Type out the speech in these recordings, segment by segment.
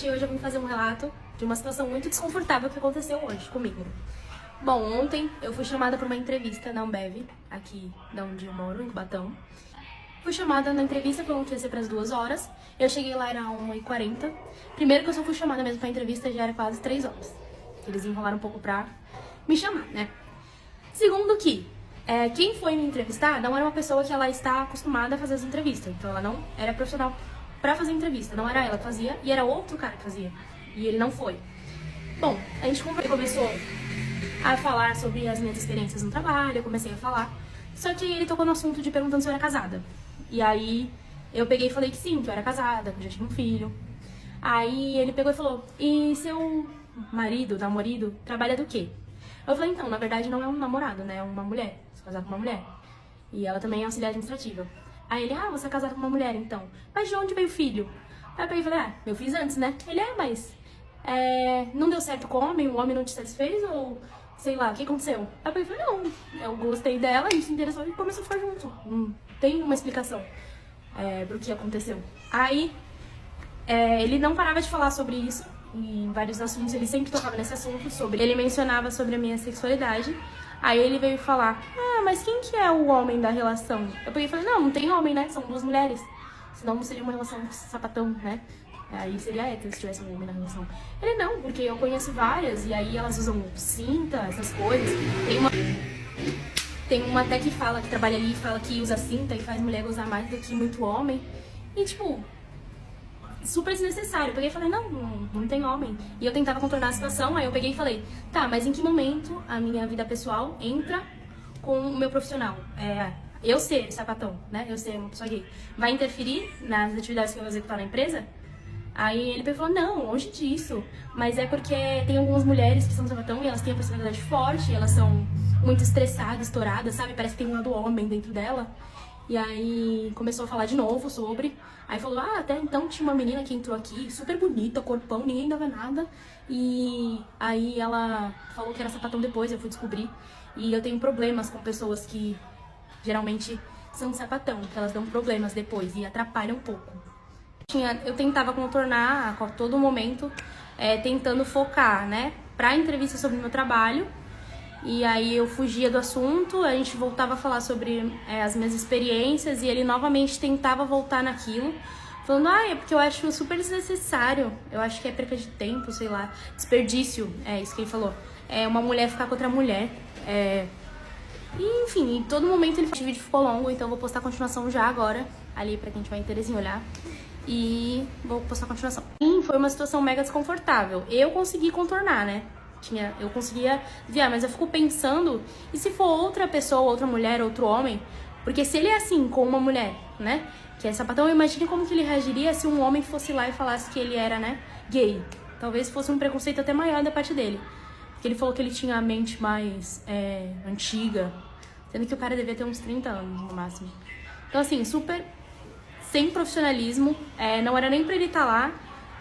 gente, hoje eu vim fazer um relato de uma situação muito desconfortável que aconteceu hoje comigo. Bom, ontem eu fui chamada para uma entrevista na Ambev, aqui da onde eu moro, em Cubatão. Fui chamada na entrevista, falando que ia ser para as 2 horas. Eu cheguei lá, era 1h40. Primeiro que eu só fui chamada mesmo para a entrevista, já era quase 3 horas. Eles enrolaram um pouco pra me chamar, né? Segundo que, quem foi me entrevistar não era uma pessoa que ela está acostumada a fazer as entrevistas. Então ela não era profissional pra fazer entrevista. Não era ela que fazia, e era outro cara que fazia. E ele não foi. Bom, a gente começou a falar sobre as minhas experiências no trabalho, eu comecei a falar. Só que ele tocou no assunto de perguntando se eu era casada. E aí eu peguei e falei que sim, que eu era casada, que eu já tinha um filho. Aí ele pegou e falou, e seu marido, namorado, trabalha do quê? Eu falei, então, na verdade não é um namorado, né? É uma mulher. Sou casada com uma mulher. E ela também é auxiliar administrativa. Aí ele, você é casada com uma mulher, então. Mas de onde veio o filho? Aí eu peguei e falei, eu fiz antes, né? Ele, mas não deu certo com o homem não te satisfez ou sei lá, o que aconteceu? Aí eu peguei e falei, não, eu gostei dela, a gente se interessou e começou a ficar junto. Não tem uma explicação pro que aconteceu. Aí ele não parava de falar sobre isso, em vários assuntos, ele sempre tocava nesse assunto, ele mencionava sobre a minha sexualidade. Aí ele veio falar, mas quem que é o homem da relação? Eu peguei e falei, não tem homem, né? São 2 mulheres. Senão não seria uma relação de sapatão, né? Aí seria hétero se tivesse um homem na relação. Ele, não, porque eu conheço várias, e aí elas usam cinta, essas coisas. Tem uma até que fala, que trabalha ali, fala que usa cinta e faz mulher gozar mais do que muito homem. E tipo, super desnecessário. Eu peguei e falei, não tem homem. E eu tentava contornar a situação, aí eu peguei e falei, tá, mas em que momento a minha vida pessoal entra com o meu profissional? Eu ser sapatão, né? Eu ser uma pessoa gay. Vai interferir nas atividades que eu vou executar na empresa? Aí ele falou, não, longe disso. Mas é porque tem algumas mulheres que são sapatão e elas têm a personalidade forte, elas são muito estressadas, estouradas, sabe? Parece que tem um lado homem dentro dela. E aí começou a falar de novo sobre. Aí falou, até então tinha uma menina que entrou aqui, super bonita, corpão, ninguém dava nada. E aí ela falou que era sapatão depois, eu fui descobrir. E eu tenho problemas com pessoas que geralmente são sapatão, que elas dão problemas depois e atrapalham um pouco. Eu tentava contornar a todo momento, tentando focar, né, pra entrevista sobre o meu trabalho. E aí eu fugia do assunto, a gente voltava a falar sobre as minhas experiências e ele novamente tentava voltar naquilo, falando, é porque eu acho super desnecessário, eu acho que é perca de tempo, sei lá, desperdício, é isso que ele falou. Uma mulher ficar com outra mulher, E, enfim, em todo momento o vídeo ficou longo, então eu vou postar a continuação já agora, ali pra quem tiver interesse em olhar. E vou postar a continuação. E foi uma situação mega desconfortável. Eu consegui contornar, né? Eu conseguia desviar, mas eu fico pensando, e se for outra pessoa, outra mulher, outro homem? Porque se ele é assim com uma mulher, né, que é sapatão, imagine como que ele reagiria se um homem fosse lá e falasse que ele era, né, gay. Talvez fosse um preconceito até maior da parte dele. Porque ele falou que ele tinha a mente mais antiga, sendo que o cara devia ter uns 30 anos no máximo. Então assim, super sem profissionalismo, não era nem pra ele estar lá.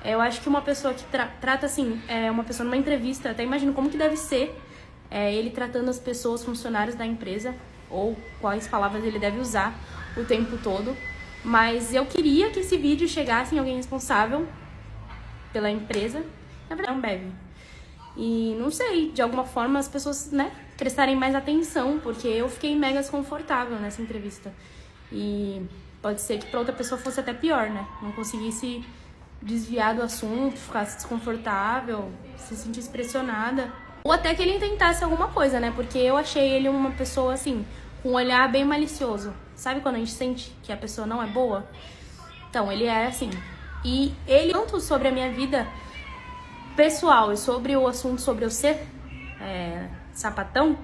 Eu acho que uma pessoa que trata assim, uma pessoa numa entrevista, até imagino como que deve ser ele tratando as pessoas, funcionários da empresa, ou quais palavras ele deve usar o tempo todo. Mas eu queria que esse vídeo chegasse em alguém responsável pela empresa, na verdade é um Ambev. E não sei, de alguma forma as pessoas, né, prestarem mais atenção, porque eu fiquei mega desconfortável nessa entrevista. E pode ser que pra outra pessoa fosse até pior, né? Não conseguisse desviar do assunto, ficasse desconfortável, se sentisse pressionada. Ou até que ele tentasse alguma coisa, né? Porque eu achei ele uma pessoa, assim, com um olhar bem malicioso. Sabe quando a gente sente que a pessoa não é boa? Então, ele é assim. E ele, tanto sobre a minha vida pessoal e sobre o assunto sobre eu ser sapatão,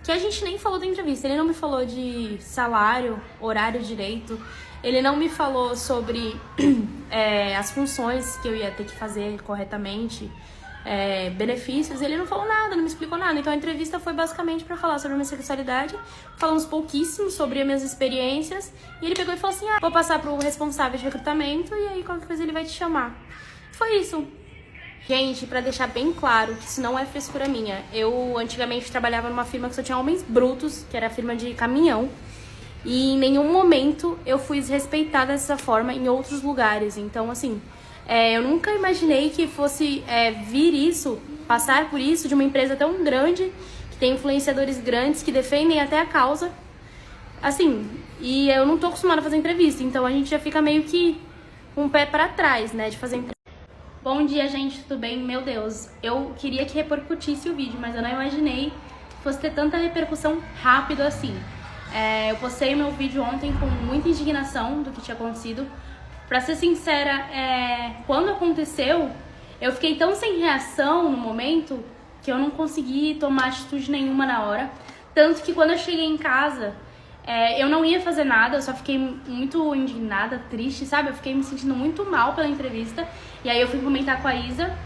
que a gente nem falou da entrevista. Ele não me falou de salário, horário direito. Ele não me falou sobre as funções que eu ia ter que fazer corretamente, benefícios. Ele não falou nada, não me explicou nada. Então a entrevista foi basicamente pra falar sobre a minha sexualidade. Falamos pouquíssimo sobre as minhas experiências. E ele pegou e falou assim, vou passar pro responsável de recrutamento e aí qualquer coisa ele vai te chamar. Foi isso. Gente, pra deixar bem claro que isso não é frescura minha. Eu antigamente trabalhava numa firma que só tinha homens brutos, que era a firma de caminhão. E em nenhum momento eu fui desrespeitada dessa forma em outros lugares. Então, assim, Eu nunca imaginei que fosse vir isso, passar por isso de uma empresa tão grande, que tem influenciadores grandes que defendem até a causa. Assim, e eu não tô acostumada a fazer entrevista, então a gente já fica meio que com o pé pra trás, né, de fazer entrevista. Bom dia, gente, tudo bem? Meu Deus, eu queria que repercutisse o vídeo, mas eu não imaginei que fosse ter tanta repercussão rápido assim. Eu postei meu vídeo ontem com muita indignação do que tinha acontecido. Pra ser sincera, quando aconteceu, eu fiquei tão sem reação no momento que eu não consegui tomar atitude nenhuma na hora. Tanto que quando eu cheguei em casa, eu não ia fazer nada, eu só fiquei muito indignada, triste, sabe? Eu fiquei me sentindo muito mal pela entrevista. E aí eu fui comentar com a Isa,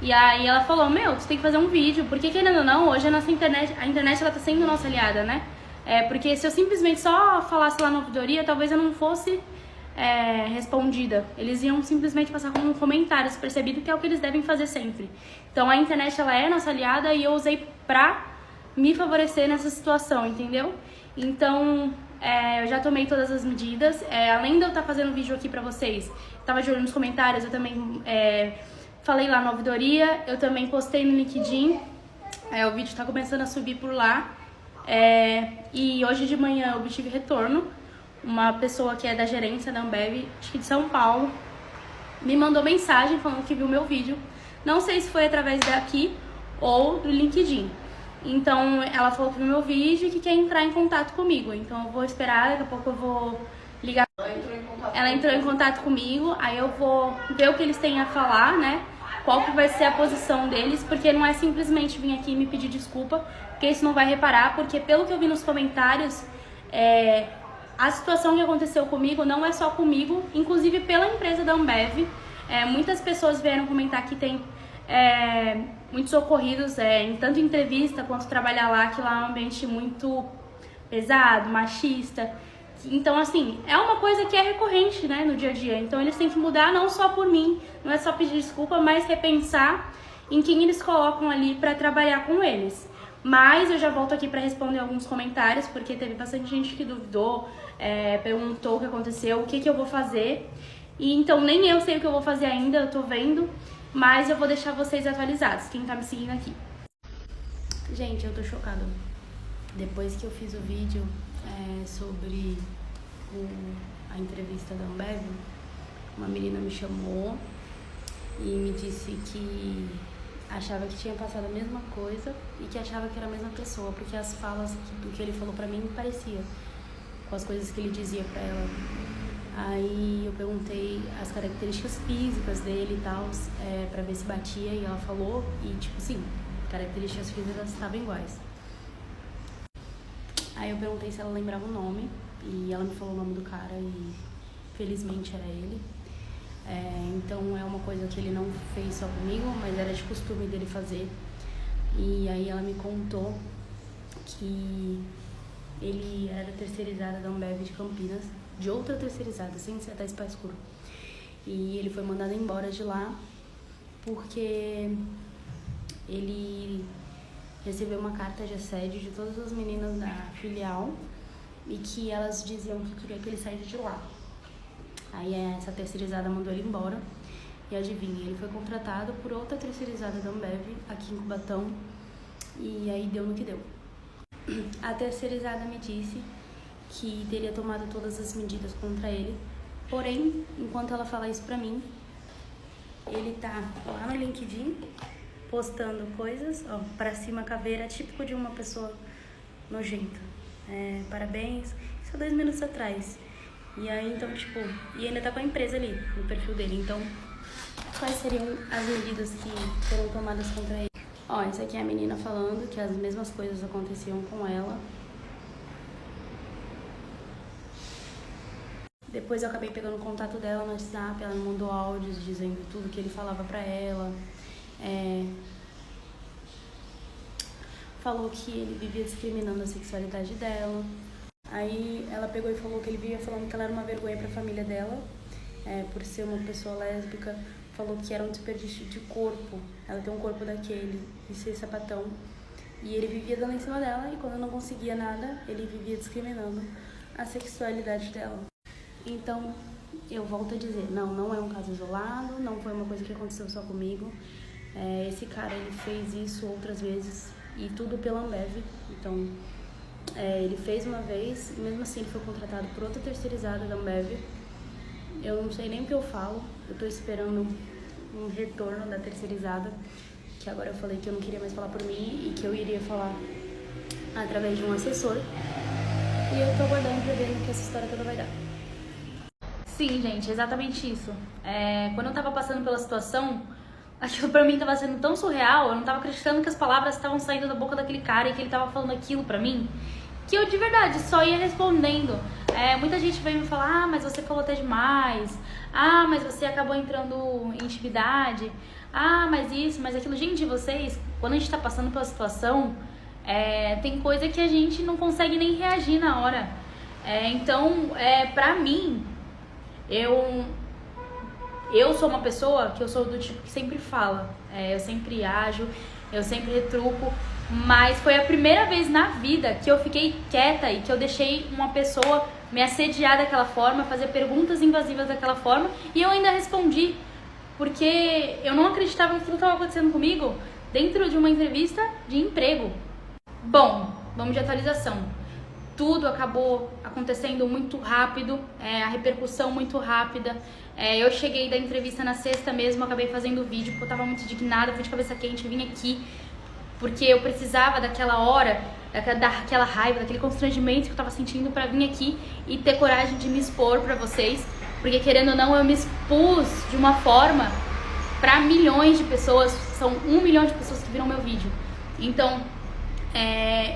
e aí ela falou, meu, tu tem que fazer um vídeo, porque querendo ou não, hoje a internet ela tá sendo nossa aliada, né? Porque se eu simplesmente só falasse lá na ouvidoria, talvez eu não fosse respondida. Eles iam simplesmente passar como comentários, percebido que é o que eles devem fazer sempre. Então a internet ela é nossa aliada e eu usei pra me favorecer nessa situação, entendeu? Então eu já tomei todas as medidas. Além de eu estar fazendo vídeo aqui pra vocês, tava de olho nos comentários, eu também falei lá na ouvidoria, eu também postei no LinkedIn, o vídeo tá começando a subir por lá. E hoje de manhã eu obtive retorno. Uma pessoa que é da gerência da Ambev, acho que de São Paulo, me mandou mensagem falando que viu meu vídeo. Não sei se foi através daqui ou do LinkedIn. Então ela falou que viu meu vídeo e que quer entrar em contato comigo. Então eu vou esperar, daqui a pouco eu vou ligar. Ela entrou em contato comigo, aí eu vou ver o que eles têm a falar, né? Qual que vai ser a posição deles, porque não é simplesmente vir aqui e me pedir desculpa, porque isso não vai reparar, porque pelo que eu vi nos comentários, a situação que aconteceu comigo não é só comigo, inclusive pela empresa da Ambev. Muitas pessoas vieram comentar que tem muitos ocorridos, tanto em entrevista quanto trabalhar lá, que lá é um ambiente muito pesado, machista. Então, assim, é uma coisa que é recorrente, né, no dia a dia. Então, eles têm que mudar não só por mim, não é só pedir desculpa, mas repensar em quem eles colocam ali pra trabalhar com eles. Mas eu já volto aqui pra responder alguns comentários, porque teve bastante gente que duvidou, perguntou o que aconteceu, o que eu vou fazer. E então nem eu sei o que eu vou fazer ainda, eu tô vendo, mas eu vou deixar vocês atualizados, quem tá me seguindo aqui. Gente, eu tô chocada. Depois que eu fiz o vídeo sobre a entrevista da Ambev, uma menina me chamou e me disse que achava que tinha passado a mesma coisa e que achava que era a mesma pessoa, porque as falas do que ele falou pra mim parecia com as coisas que ele dizia pra ela. Aí eu perguntei as características físicas dele e tal, pra ver se batia, e ela falou, e tipo, sim, características físicas estavam iguais. Aí eu perguntei se ela lembrava o nome, e ela me falou o nome do cara, e felizmente era ele. Então é uma coisa que ele não fez só comigo, mas era de costume dele fazer. E aí ela me contou que ele era terceirizada da Ambev de Campinas, de outra terceirizada, sem ser da Spa Escuro. E ele foi mandado embora de lá porque ele recebeu uma carta de assédio de todas as meninas da filial e que elas diziam que queria que ele saísse de lá. Aí essa terceirizada mandou ele embora e adivinha, ele foi contratado por outra terceirizada da Ambev aqui em Cubatão e aí deu no que deu. A terceirizada me disse que teria tomado todas as medidas contra ele, porém, enquanto ela fala isso pra mim, ele tá lá no LinkedIn postando coisas, ó, pra cima caveira, típico de uma pessoa nojenta. Parabéns, isso há 2 minutos atrás. E aí, então, tipo, e ainda tá com a empresa ali, no perfil dele. Então, quais seriam as medidas que foram tomadas contra ele? Ó, essa aqui é a menina falando que as mesmas coisas aconteciam com ela. Depois eu acabei pegando o contato dela no WhatsApp, ela me mandou áudios dizendo tudo que ele falava pra ela. Falou que ele vivia discriminando a sexualidade dela. Aí ela pegou e falou que ele vivia falando que ela era uma vergonha pra família dela, por ser uma pessoa lésbica. Falou que era um desperdício de corpo, ela tem um corpo daquele, e ser sapatão. E ele vivia dando em cima dela, e quando não conseguia nada, ele vivia discriminando a sexualidade dela. Então, eu volto a dizer, não é um caso isolado, não foi uma coisa que aconteceu só comigo. Esse cara, ele fez isso outras vezes e tudo pela Ambev. Então, ele fez uma vez, mesmo assim ele foi contratado por outra terceirizada da Ambev. Eu não sei nem o que eu falo, eu tô esperando um retorno da terceirizada, que agora eu falei que eu não queria mais falar por mim e que eu iria falar através de um assessor. E eu tô aguardando pra ver no que essa história toda vai dar. Sim, gente, exatamente isso. Quando eu tava passando pela situação, aquilo pra mim tava sendo tão surreal, eu não tava acreditando que as palavras estavam saindo da boca daquele cara e que ele tava falando aquilo pra mim, que eu de verdade só ia respondendo. Muita gente veio me falar, mas você falou até demais, mas você acabou entrando em intimidade, mas isso, mas aquilo. Gente, vocês, quando a gente tá passando pela situação, tem coisa que a gente não consegue nem reagir na hora. Então, pra mim, eu sou uma pessoa que eu sou do tipo que sempre fala, eu sempre ajo, eu sempre retruco, mas foi a primeira vez na vida que eu fiquei quieta e que eu deixei uma pessoa me assediar daquela forma, fazer perguntas invasivas daquela forma, e eu ainda respondi, porque eu não acreditava que aquilo estava acontecendo comigo dentro de uma entrevista de emprego. Bom, vamos de atualização. Tudo acabou acontecendo muito rápido, a repercussão muito rápida. Eu cheguei da entrevista na sexta mesmo, acabei fazendo o vídeo, porque eu tava muito indignada, fui de cabeça quente, vim aqui, porque eu precisava daquela hora, daquela raiva, daquele constrangimento que eu tava sentindo pra vir aqui e ter coragem de me expor pra vocês, porque querendo ou não, eu me expus de uma forma pra milhões de pessoas, são 1 milhão de pessoas que viram meu vídeo. Então,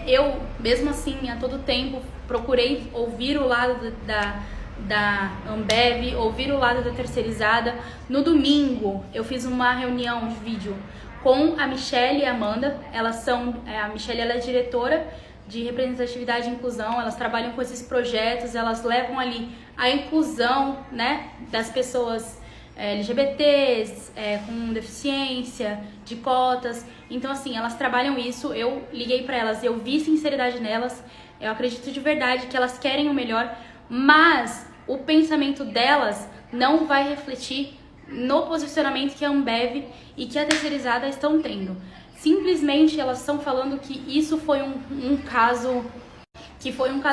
eu, mesmo assim, a todo tempo, procurei ouvir o lado da Ambev, ouvir o lado da terceirizada. No domingo, eu fiz uma reunião de vídeo com a Michelle e a Amanda. A Michelle, ela é diretora de representatividade e inclusão, elas trabalham com esses projetos, elas levam ali a inclusão, né, das pessoas LGBTs, com deficiência, de cotas. Então, assim, elas trabalham isso. Eu liguei pra elas, eu vi sinceridade nelas, eu acredito de verdade que elas querem o melhor, mas o pensamento delas não vai refletir no posicionamento que a Ambev e que a terceirizada estão tendo. Simplesmente elas estão falando que isso foi um caso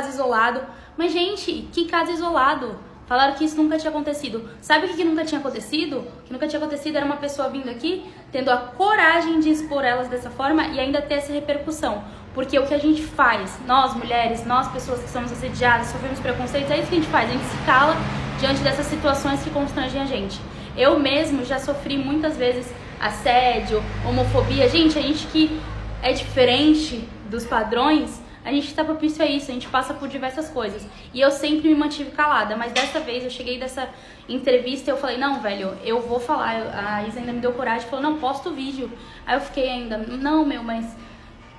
isolado. Mas, gente, que caso isolado? Falaram que isso nunca tinha acontecido. Sabe o que nunca tinha acontecido? O que nunca tinha acontecido era uma pessoa vindo aqui, tendo a coragem de expor elas dessa forma e ainda ter essa repercussão. Porque o que a gente faz, nós mulheres, nós pessoas que somos assediadas, sofremos preconceitos, é isso que a gente faz. A gente se cala diante dessas situações que constrangem a gente. Eu mesmo já sofri muitas vezes assédio, homofobia. Gente, a gente que é diferente dos padrões, a gente tá propício a isso, a gente passa por diversas coisas. E eu sempre me mantive calada, mas dessa vez eu cheguei dessa entrevista e eu falei, não, velho, eu vou falar. A Isa ainda me deu coragem, falou, não, posta o vídeo. Aí eu fiquei ainda, não, mas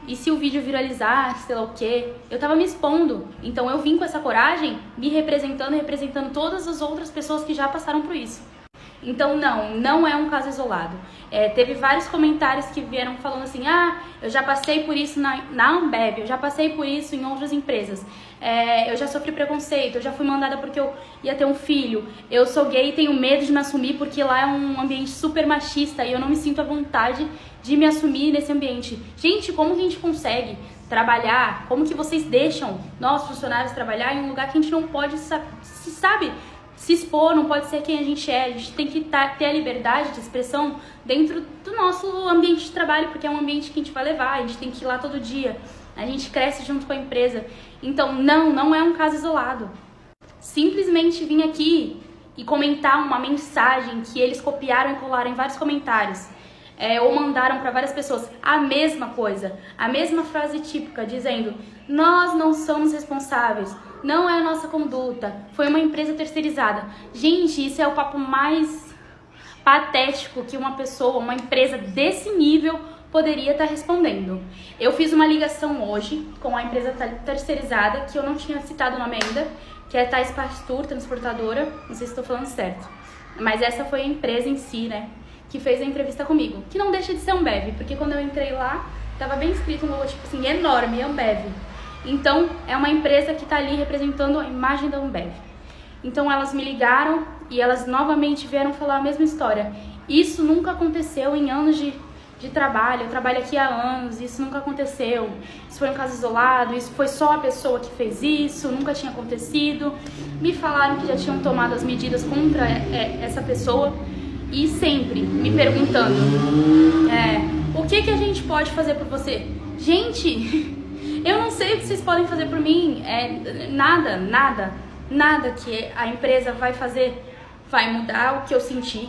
e se o vídeo viralizar, sei lá o quê? Eu tava me expondo, então eu vim com essa coragem, me representando e representando todas as outras pessoas que já passaram por isso. Então não é um caso isolado. Teve vários comentários que vieram falando assim, eu já passei por isso na Ambev, eu já passei por isso em outras empresas, eu já sofri preconceito, eu já fui mandada porque eu ia ter um filho, eu sou gay e tenho medo de me assumir porque lá é um ambiente super machista e eu não me sinto à vontade de me assumir nesse ambiente. Gente, como que a gente consegue trabalhar, como que vocês deixam nós funcionários trabalhar em um lugar que a gente não pode, se expor, não pode ser quem a gente tem que ter a liberdade de expressão dentro do nosso ambiente de trabalho, porque é um ambiente que a gente vai levar, a gente tem que ir lá todo dia, a gente cresce junto com a empresa. Então não é um caso isolado. Simplesmente vim aqui e comentar uma mensagem que eles copiaram e colaram em vários comentários, ou mandaram para várias pessoas a mesma coisa, a mesma frase típica, dizendo, nós não somos responsáveis, não é a nossa conduta, foi uma empresa terceirizada. Gente, isso é o papo mais patético que uma pessoa, uma empresa desse nível poderia estar respondendo. Eu fiz uma ligação hoje com a empresa terceirizada, que eu não tinha citado o nome ainda, que é Thais Pastur, transportadora, não sei se estou falando certo, mas essa foi a empresa em si, né, que fez a entrevista comigo, que não deixa de ser Ambev, porque quando eu entrei lá, tava bem escrito um logotipo assim, enorme, Ambev. Então, é uma empresa que está ali representando a imagem da Ambev. Então, elas me ligaram e elas novamente vieram falar a mesma história. Isso nunca aconteceu em anos de trabalho, eu trabalho aqui há anos, isso nunca aconteceu, isso foi um caso isolado, isso foi só a pessoa que fez isso, nunca tinha acontecido. Me falaram que já tinham tomado as medidas contra essa pessoa e sempre me perguntando, o que a gente pode fazer por você? Gente, eu não sei o que vocês podem fazer por mim, nada que a empresa vai fazer vai mudar o que eu senti.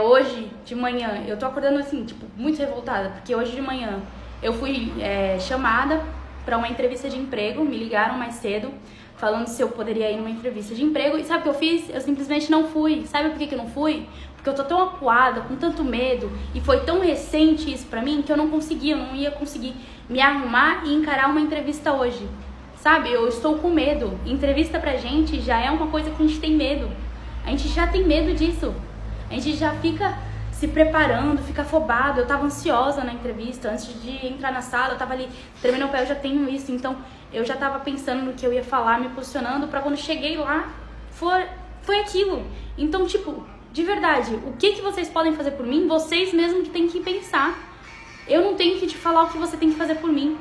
Hoje de manhã, eu tô acordando assim, tipo, muito revoltada, porque hoje de manhã eu fui chamada para uma entrevista de emprego, me ligaram mais cedo, falando se eu poderia ir numa entrevista de emprego, e sabe o que eu fiz? Eu simplesmente não fui. Sabe por que eu não fui? Porque eu tô tão acuada, com tanto medo, e foi tão recente isso pra mim, que eu não ia conseguir me arrumar e encarar uma entrevista hoje. Sabe, eu estou com medo. Entrevista pra gente já é uma coisa que a gente tem medo. A gente já tem medo disso. A gente já fica se preparando, fica afobado. Eu tava ansiosa na entrevista, antes de entrar na sala, eu tava ali, tremendo o pé, eu já tenho isso. Então, eu já tava pensando no que eu ia falar, me posicionando, pra quando cheguei lá, foi aquilo. Então, tipo, de verdade, o que vocês podem fazer por mim? Vocês mesmos que têm que pensar. Eu não tenho que te falar o que você tem que fazer por mim.